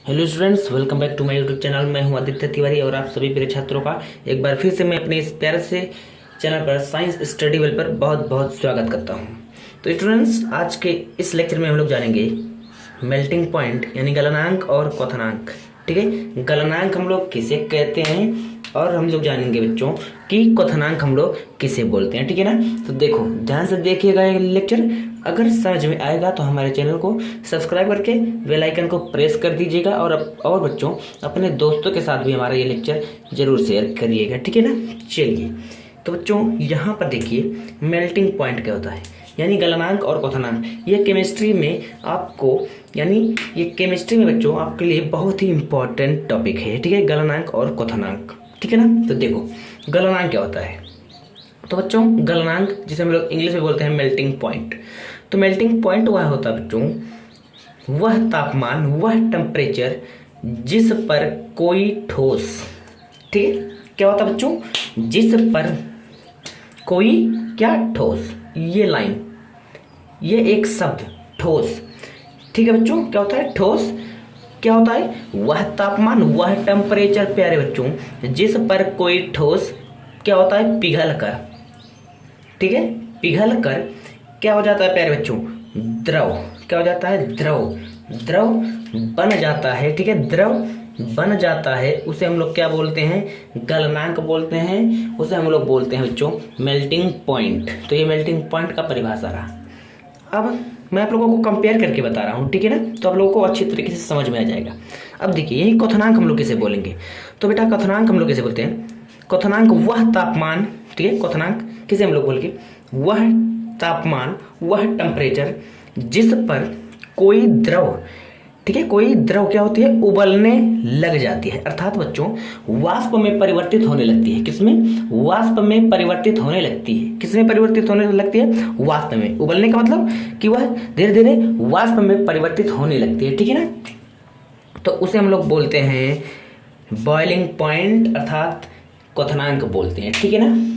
Hello students, welcome back to my YouTube channel. मैं हूं आदित्य तिवारी और आप सभी प्रिय छात्रों का एक बार फिर से मैं अपने इस प्यारे से चैनल पर साइंस स्टडी वेल पर बहुत बहुत स्वागत करता हूं। तो स्टूडेंट्स, आज के इस लेक्चर में हम लोग जानेंगे मेल्टिंग पॉइंट यानी गलनांक और क्वथनांक। ठीक है, गलनांक हम लोग किसे कहते हैं और हम लोग जानेंगे बच्चों कि क्वथनांक हम लोग किसे बोलते हैं। ठीक है ना। तो देखो, ध्यान से देखिएगा ये लेक्चर। अगर समझ में आएगा तो हमारे चैनल को सब्सक्राइब करके बेल आइकन को प्रेस कर दीजिएगा और बच्चों अपने दोस्तों के साथ भी हमारा ये लेक्चर जरूर शेयर करिएगा। ठीक है ना। चलिए, तो बच्चों यहाँ पर देखिए मेल्टिंग पॉइंट क्या होता है यानी गलनांक और क्वथनांक। ये केमिस्ट्री में आपको ये केमिस्ट्री में बच्चों आपके लिए बहुत ही इंपॉर्टेंट टॉपिक है। ठीक है, गलनांक और क्वथनांक। ठीक है ना। तो देखो, गलनांक क्या होता है। तो बच्चों गलनांक जिसे हम लोग इंग्लिश में बोलते हैं मेल्टिंग पॉइंट। तो मेल्टिंग पॉइंट वह होता है बच्चों, वह तापमान, वह टेम्परेचर जिस पर कोई ठोस, ठीक है, क्या होता है बच्चों, जिस पर कोई क्या ठोस, ये लाइन, ये एक शब्द ठोस। ठीक है बच्चों, क्या होता है ठोस, क्या होता है वह तापमान, वह टेम्परेचर प्यारे बच्चों जिस पर कोई ठोस क्या होता है पिघल कर, ठीक है, पिघल कर क्या हो जाता है प्यारे बच्चों, द्रव, क्या हो जाता है द्रव, द्रव बन जाता है। ठीक है, द्रव बन जाता है, उसे हम लोग क्या बोलते हैं, गलनांक बोलते हैं, उसे हम लोग बोलते हैं बच्चों मेल्टिंग पॉइंट। तो ये मेल्टिंग पॉइंट का परिभाषा रहा। अब मैं आप लोगों को कंपेयर करके बता रहा हूँ। ठीक है ना। तो आप लोगों को अच्छी तरीके से समझ में आ जाएगा। अब देखिए, यही क्वथनांक हम लोग किसे बोलेंगे। तो बेटा क्वथनांक हम लोग किसे बोलते हैं, क्वथनांक वह तापमान, ठीक है, क्वथनांक किसे हम लोग बोलेंगे, वह तापमान, वह टेम्परेचर जिस पर कोई द्रव, ठीक है, कोई द्रव क्या होती है, उबलने लग जाती है, अर्थात बच्चों वाष्प में परिवर्तित होने लगती है। किसमें, वाष्प में परिवर्तित होने लगती है। किसमें परिवर्तित होने लगती है, वाष्प में। उबलने का मतलब कि वह धीरे धीरे वाष्प में परिवर्तित होने लगती है। ठीक है ना। तो उसे हम लोग बोलते हैं बॉइलिंग पॉइंट, अर्थात क्वथनांक बोलते हैं। ठीक है ना।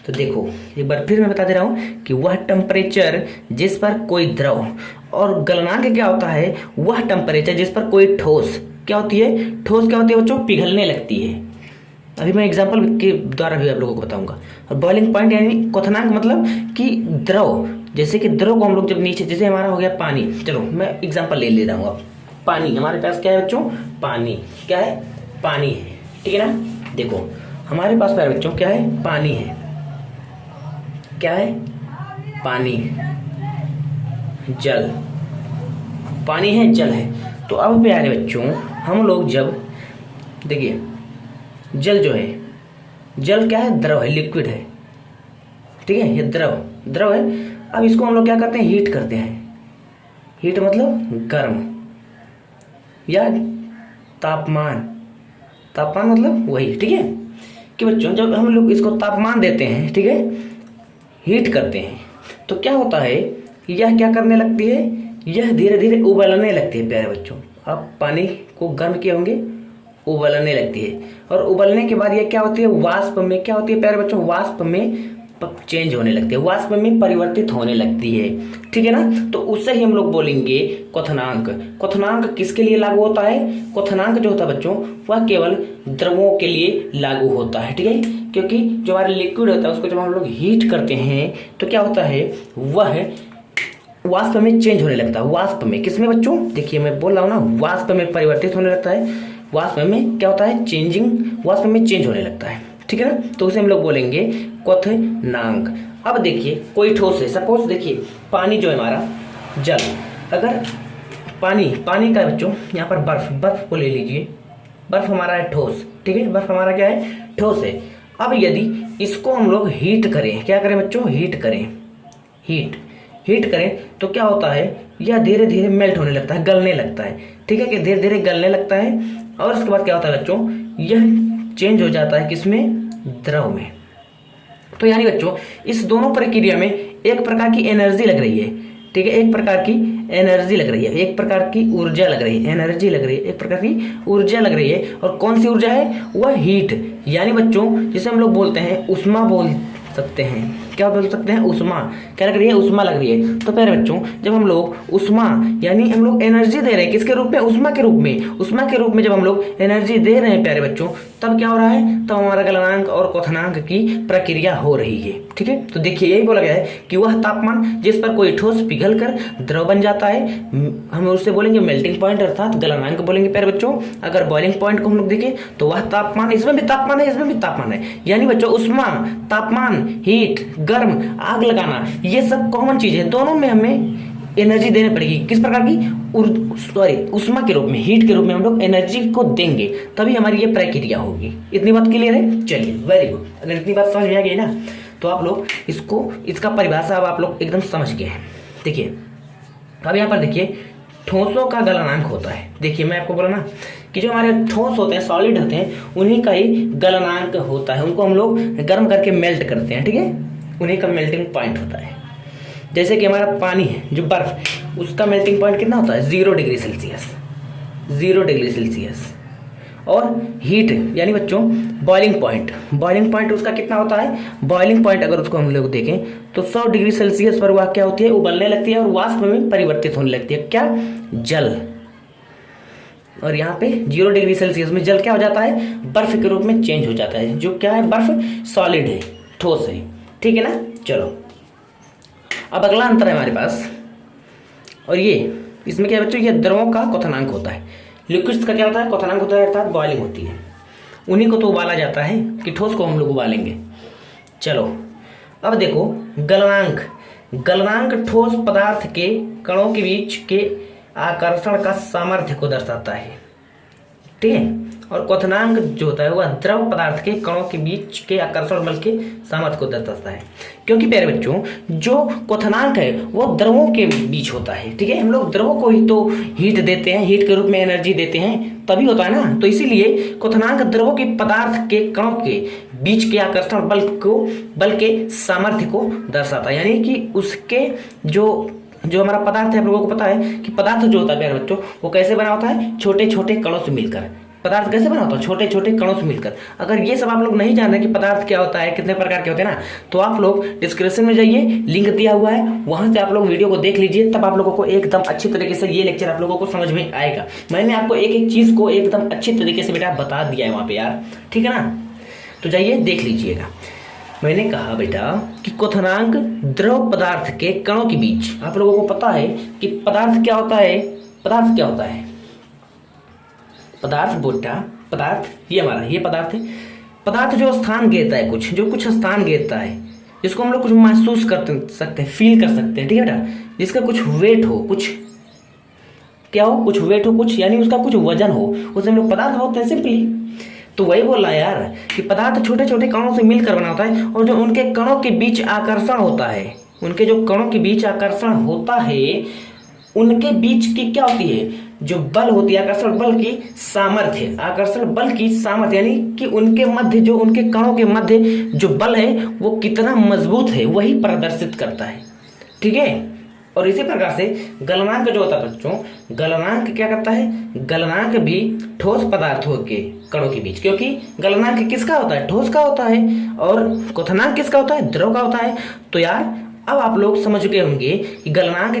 तो देखो एक बार फिर मैं बता दे रहा हूँ कि वह टेम्परेचर जिस पर कोई द्रव, और गलनांक क्या होता है, वह टेम्परेचर जिस पर कोई ठोस क्या होती है, ठोस क्या होती है बच्चों, पिघलने लगती है। अभी मैं एग्जांपल के द्वारा भी आप लोगों को बताऊंगा। और बॉइलिंग पॉइंट यानी क्वथनांक मतलब कि द्रव, जैसे कि द्रव को हम लोग जब नीचे, जैसे हमारा हो गया पानी, चलो मैं एग्जाम्पल ले रहा हूँ। अब पानी, हमारे पास क्या है बच्चों, पानी, क्या है, पानी है। ठीक है ना। देखो हमारे पास प्यारे बच्चों क्या है, पानी है, क्या है, पानी, जल, पानी है, जल है। तो अब प्यारे बच्चों हम लोग जब देखिए, जल जो है, जल क्या है, द्रव है, लिक्विड है। ठीक है, ये द्रव है। अब इसको हम लोग क्या करते हैं, हीट करते हैं। हीट मतलब गर्म, या तापमान, तापमान मतलब वही। ठीक है, कि बच्चों जब हम लोग इसको तापमान देते हैं, ठीक है, हीट करते हैं, तो क्या होता है, यह क्या करने लगती है, यह धीरे धीरे उबलने लगती है प्यारे बच्चों। आप पानी को गर्म किए होंगे, उबलने लगती है, और उबलने के बाद यह क्या होती है, वाष्प में क्या होती है प्यारे बच्चों, वाष्प में चेंज होने लगती है, वाष्प में परिवर्तित होने लगती है। ठीक है ना। तो उससे ही हम लोग बोलेंगे क्वथनांक। क्वथनांक किसके लिए लागू होता है, क्वथनांक जो होता है बच्चों वह केवल द्रवों के लिए लागू होता है। ठीक है, क्योंकि जो हमारे लिक्विड होता है उसको जब हम लोग हीट करते हैं तो क्या होता है, वह वाष्प में चेंज होने लगता है। वाष्प में, किसमें बच्चों, देखिए मैं बोल रहा हूँ ना, वाष्प में परिवर्तित होने लगता है, वाष्प में क्या होता है, चेंजिंग, वाष्प में चेंज होने लगता है। ठीक है ना। तो उसे हम लोग बोलेंगे क्वथनांक। अब देखिए कोई ठोस है, सपोज देखिए पानी जो है हमारा, जल, अगर पानी का बच्चों यहाँ पर बर्फ को ले लीजिए, बर्फ हमारा है ठोस। ठीक है, बर्फ हमारा क्या है, ठोस है। अब यदि इसको हम लोग हीट करें, क्या करें बच्चों, हीट करें, हीट करें तो क्या होता है, यह धीरे धीरे मेल्ट होने लगता है, गलने लगता है। ठीक है, कि धीरे धीरे गलने लगता है, और उसके बाद क्या होता है बच्चों, यह चेंज हो जाता है किसमें, द्रव में। तो यानी बच्चों इस दोनों प्रक्रिया में एक प्रकार की एनर्जी लग रही है। ठीक है, एक प्रकार की एनर्जी लग रही है, एक प्रकार की ऊर्जा लग रही है, एनर्जी लग रही है, एक प्रकार की ऊर्जा लग रही है। और कौन सी ऊर्जा है, वह हीट, यानी बच्चों जिसे हम लोग बोलते हैं उष्मा बोल सकते हैं। क्या बोल सकते हैं, ऊष्मा। क्या लग रही है, ऊष्मा लग रही है। तो प्यारे बच्चों जब हम लोग ऊष्मा यानी हम लोग एनर्जी दे रहे हैं, किसके रूप में, ऊष्मा के रूप में, ऊष्मा के रूप में जब हम लोग एनर्जी दे रहे हैं प्यारे बच्चों, तब क्या हो रहा है, तब हमारा गलनांक और क्वथनांक की प्रक्रिया हो रही है। ठीक है, तो देखिए यही बोला गया है कि वह तापमान जिस पर कोई ठोस पिघल कर द्रव बन जाता है, हम उससे बोलेंगे मेल्टिंग पॉइंट अर्थात गलनांक बोलेंगे प्यारे बच्चों। अगर बॉइलिंग पॉइंट को हम लोग देखें तो वह तापमान, इसमें भी तापमान है, इसमें भी तापमान है, यानी बच्चों ऊष्मा, तापमान, हीट, गर्म, आग लगाना, ये सब कॉमन चीज है। दोनों में हमें एनर्जी देनी पड़ेगी। किस प्रकार की, ऊष्मा के रूप में, हीट के रूप में हम लोग एनर्जी को देंगे, तभी हमारी ये प्रक्रिया होगी। इतनी बात क्लियर है? चलिए वेरी गुड। अगर इतनी बात समझ में आ गई ना तो आप लोग इसका परिभाषा अब आप लोग एकदम समझ गए हैं। देखिए अब यहाँ पर देखिए ठोसों का गलनांक होता है। देखिए मैं आपको बोला ना कि जो हमारे ठोस होते हैं, सॉलिड होते हैं, उन्हीं का ही गलनांक होता है। उनको हम लोग गर्म करके मेल्ट करते हैं, ठीक है, उन्हीं का मेल्टिंग पॉइंट होता है। जैसे कि हमारा पानी है, जो बर्फ, उसका मेल्टिंग पॉइंट कितना होता है, 0 डिग्री सेल्सियस, 0 डिग्री सेल्सियस। और हीट यानी बच्चों बॉइलिंग पॉइंट, बॉइलिंग पॉइंट उसका कितना होता है, बॉइलिंग पॉइंट अगर उसको हम लोग देखें तो 100 डिग्री सेल्सियस पर वह क्या होती है, उबलने लगती है और वाष्प में परिवर्तित होने लगती है। क्या, जल। और यहाँ पे 0 डिग्री सेल्सियस में जल क्या हो जाता है, बर्फ के रूप में चेंज हो जाता है। जो क्या है, बर्फ सॉलिड है, ठोस है। ठीक है ना। चलो अब अगला अंतर है हमारे पास, और ये इसमें क्या है बच्चों, ये द्रवों का क्वथनांक होता है। लिक्विड्स का क्या होता है, क्वथनांक होता है, अर्थात बॉइलिंग होती है। उन्हीं को तो उबाला जाता है कि ठोस को हम लोग उबालेंगे। चलो अब देखो गलनांक, गलनांक ठोस पदार्थ के कणों के बीच के आकर्षण का सामर्थ्य को दर्शाता है। ठीक है, और क्वथनांक जो होता है वह द्रव पदार्थ के कणों के बीच के आकर्षण बल के सामर्थ्य को दर्शाता है। क्योंकि प्यारे बच्चों जो क्वथनांक है वो द्रवों के बीच होता है। ठीक है, हम लोग द्रवों को ही तो हीट देते हैं, हीट के रूप में एनर्जी देते हैं, तभी होता है ना। तो इसीलिए क्वथनांक द्रवों के पदार्थ के कणों के बीच के आकर्षण बल के सामर्थ्य को दर्शाता है। यानी कि उसके जो हमारा पदार्थ है, आप लोगों को पता है कि पदार्थ जो होता है प्यारे बच्चों वो कैसे बना होता है, छोटे छोटे कणों से मिलकर। पदार्थ कैसे बना होता है, छोटे छोटे कणों से मिलकर। अगर ये सब आप लोग नहीं जान रहे कि पदार्थ क्या होता है, कितने प्रकार के होते हैं ना, तो आप लोग डिस्क्रिप्शन में जाइए, लिंक दिया हुआ है, वहां से आप लोग वीडियो को देख लीजिए। तब आप लोगों को एकदम अच्छी तरीके से ये लेक्चर आप लोगों को समझ में आएगा। मैंने आपको एक एक चीज को एकदम अच्छी तरीके से बेटा बता दिया है वहां पे यार। ठीक है ना, तो जाइए देख लीजिएगा। मैंने कहा बेटा कि क्वथनांक द्रव पदार्थ के कणों के बीच, आप लोगों को पता है कि पदार्थ क्या होता है, पदार्थ क्या होता है, पदार्थ बोटा, पदार्थ ये हमारा ये पदार्थ है। पदार्थ जो स्थान घेरता है, कुछ स्थान घेरता है, जिसको हम लोग कुछ महसूस कर सकते हैं, फील कर सकते हैं। ठीक है बेटा, जिसका कुछ वेट हो, कुछ क्या हो, कुछ वेट हो, कुछ यानी उसका कुछ वजन हो, उसे हम लोग पदार्थ बोलते हैं सिंपली। तो वही बोल रहा है यार कि पदार्थ छोटे छोटे कणों से मिलकर बना होता है, और जो उनके कणों के बीच आकर्षण होता है, उनके जो कणों के बीच आकर्षण होता है, उनके बीच की क्या होती है, जो बल होती है, आकर्षण बल की सामर्थ्य, आकर्षण बल की सामर्थ्य, यानी कि उनके मध्य, जो उनके कणों के मध्य जो बल है वो कितना मजबूत है, वही प्रदर्शित करता है। ठीक है, और इसी प्रकार से गलनांक जो होता है बच्चों, गलनांक क्या करता है, गलनांक भी ठोस पदार्थों के कणों के बीच, क्योंकि गलनांक किसका होता है, ठोस का होता है, और क्वथनांक किसका होता है, द्रव का होता है। तो यार अब आप लोग समझ चुके होंगे कि गलनांक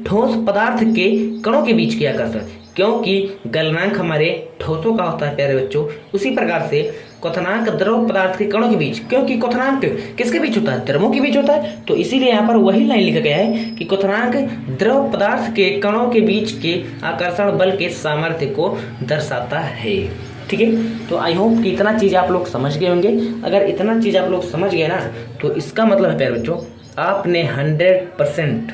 ठोस पदार्थ के कणों के बीच के आकर्षण, क्योंकि गलनांक हमारे ठोसों का होता है प्यारे बच्चों, उसी प्रकार से क्वथनांक द्रव पदार्थ के कणों के बीच, क्योंकि क्वथनांक किसके बीच होता है, द्रवों के बीच होता है। तो इसीलिए यहाँ पर वही लाइन लिखा गया है कि क्वथनांक द्रव पदार्थ के कणों के बीच के आकर्षण बल के सामर्थ्य को दर्शाता है। ठीक है, तो आई होप कि इतना चीज आप लोग समझ गए होंगे। अगर इतना चीज आप लोग समझ गए ना, तो इसका मतलब है प्यारे बच्चों आपने 100%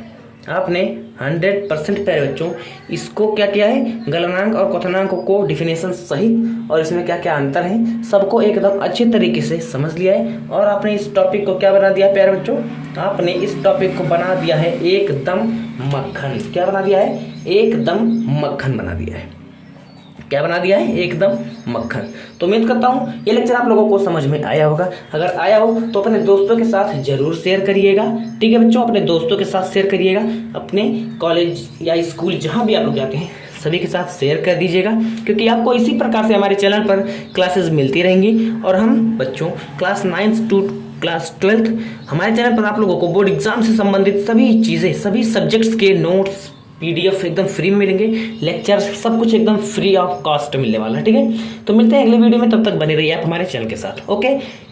प्यारे बच्चों इसको क्या किया है, गलनांक और क्वथनांक को डिफिनेशन सहित और इसमें क्या क्या अंतर है सबको एकदम अच्छे तरीके से समझ लिया है। और आपने इस टॉपिक को क्या बना दिया प्यारे बच्चों, आपने इस टॉपिक को बना दिया है एकदम मक्खन। क्या बना दिया है, एकदम मक्खन बना दिया है। क्या बना दिया है, एकदम मक्खन। तो उम्मीद करता हूँ ये लेक्चर आप लोगों को समझ में आया होगा। अगर आया हो तो अपने दोस्तों के साथ जरूर शेयर करिएगा। ठीक है बच्चों, अपने दोस्तों के साथ शेयर करिएगा, अपने कॉलेज या स्कूल जहाँ भी आप लोग जाते हैं सभी के साथ शेयर कर दीजिएगा, क्योंकि आपको इसी प्रकार से हमारे चैनल पर क्लासेस मिलती रहेंगी। और हम बच्चों क्लास 9 to क्लास 12th। हमारे चैनल पर आप लोगों को बोर्ड एग्जाम से संबंधित सभी चीज़ें, सभी सब्जेक्ट्स के नोट्स, PDF एकदम फ्री में मिलेंगे, लेक्चर सब कुछ एकदम फ्री ऑफ कॉस्ट मिलने वाला है। ठीक है, तो मिलते हैं अगले वीडियो में, तब तक बने रहिए आप हमारे चैनल के साथ। ओके।